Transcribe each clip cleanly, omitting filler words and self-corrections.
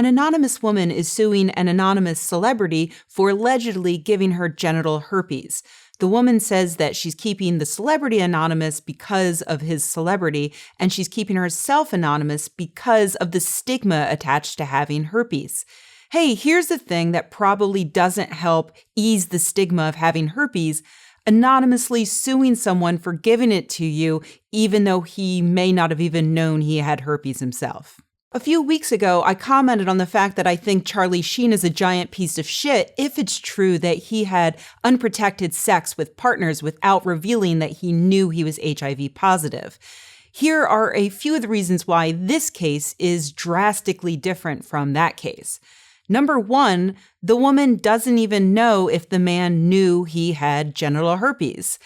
An anonymous woman is suing an anonymous celebrity for allegedly giving her genital herpes. The woman says that she's keeping the celebrity anonymous because of his celebrity, and she's keeping herself anonymous because of the stigma attached to having herpes. Hey, here's the thing that probably doesn't help ease the stigma of having herpes: anonymously suing someone for giving it to you, even though he may not have even known he had herpes himself. A few weeks ago, I commented on the fact that I think Charlie Sheen is a giant piece of shit if it's true that he had unprotected sex with partners without revealing that he knew he was HIV positive. Here are a few of the reasons why this case is drastically different from that case. Number one, the woman doesn't even know if the man knew he had genital herpes.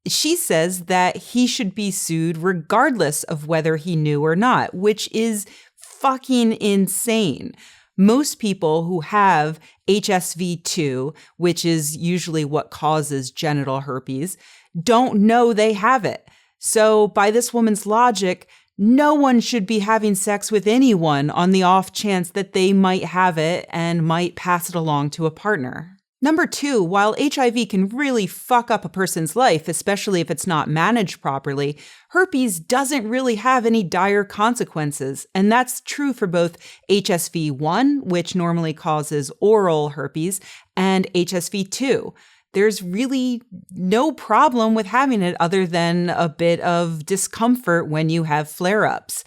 She says that he should be sued regardless of whether he knew or not, which is fucking insane. Most people who have HSV2, which is usually what causes genital herpes, don't know they have it. So by this woman's logic, no one should be having sex with anyone on the off chance that they might have it and might pass it along to a partner. Number two, while HIV can really fuck up a person's life, especially if it's not managed properly, herpes doesn't really have any dire consequences. And that's true for both HSV1, which normally causes oral herpes, and HSV2. There's really no problem with having it other than a bit of discomfort when you have flare-ups.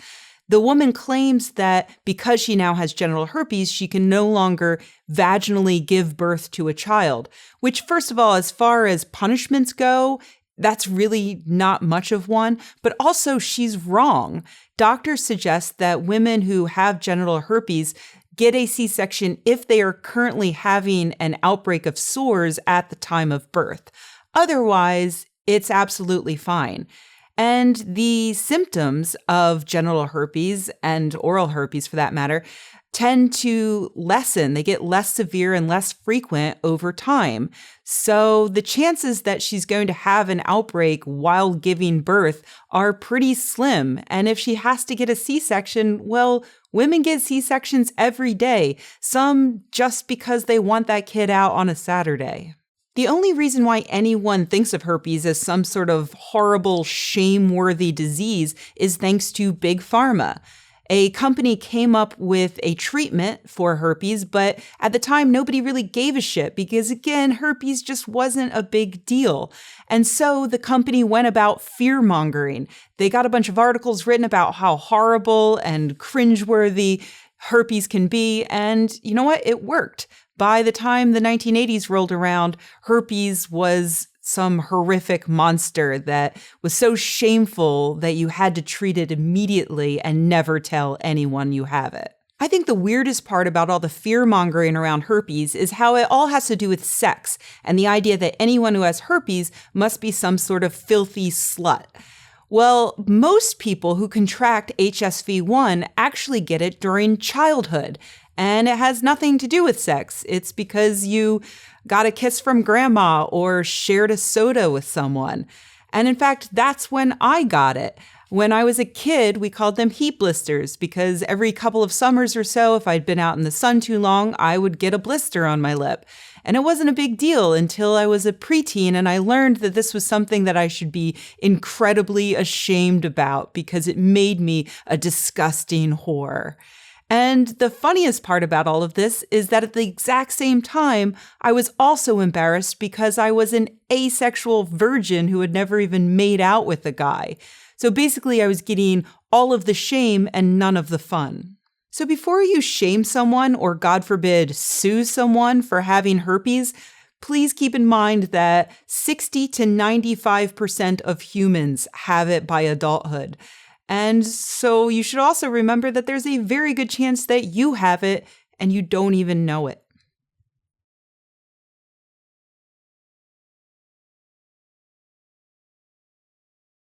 The woman claims that because she now has genital herpes, she can no longer vaginally give birth to a child, which, first of all, as far as punishments go, that's really not much of one. But also, she's wrong. Doctors suggest that women who have genital herpes get a C-section if they are currently having an outbreak of sores at the time of birth. Otherwise, it's absolutely fine. And the symptoms of genital herpes and oral herpes, for that matter, tend to lessen. They get less severe and less frequent over time. So the chances that she's going to have an outbreak while giving birth are pretty slim. And if she has to get a C-section, well, women get C-sections every day, some just because they want that kid out on a Saturday. The only reason why anyone thinks of herpes as some sort of horrible, shame-worthy disease is thanks to Big Pharma. A company came up with a treatment for herpes, but at the time, nobody really gave a shit because, again, herpes just wasn't a big deal. And so the company went about fear-mongering. They got a bunch of articles written about how horrible and cringeworthy herpes can be, and you know what? It worked. By the time the 1980s rolled around, herpes was some horrific monster that was so shameful that you had to treat it immediately and never tell anyone you have it. I think the weirdest part about all the fear-mongering around herpes is how it all has to do with sex and the idea that anyone who has herpes must be some sort of filthy slut. Well, most people who contract HSV1 actually get it during childhood. And it has nothing to do with sex. It's because you got a kiss from grandma or shared a soda with someone. And in fact, that's when I got it. When I was a kid, we called them heat blisters because every couple of summers or so, if I'd been out in the sun too long, I would get a blister on my lip. And it wasn't a big deal until I was a preteen and I learned that this was something that I should be incredibly ashamed about because it made me a disgusting whore. And the funniest part about all of this is that at the exact same time, I was also embarrassed because I was an asexual virgin who had never even made out with a guy. So basically, I was getting all of the shame and none of the fun. So before you shame someone or, God forbid, sue someone for having herpes, please keep in mind that 60 to 95% of humans have it by adulthood. And so you should also remember that there's a very good chance that you have it and you don't even know it.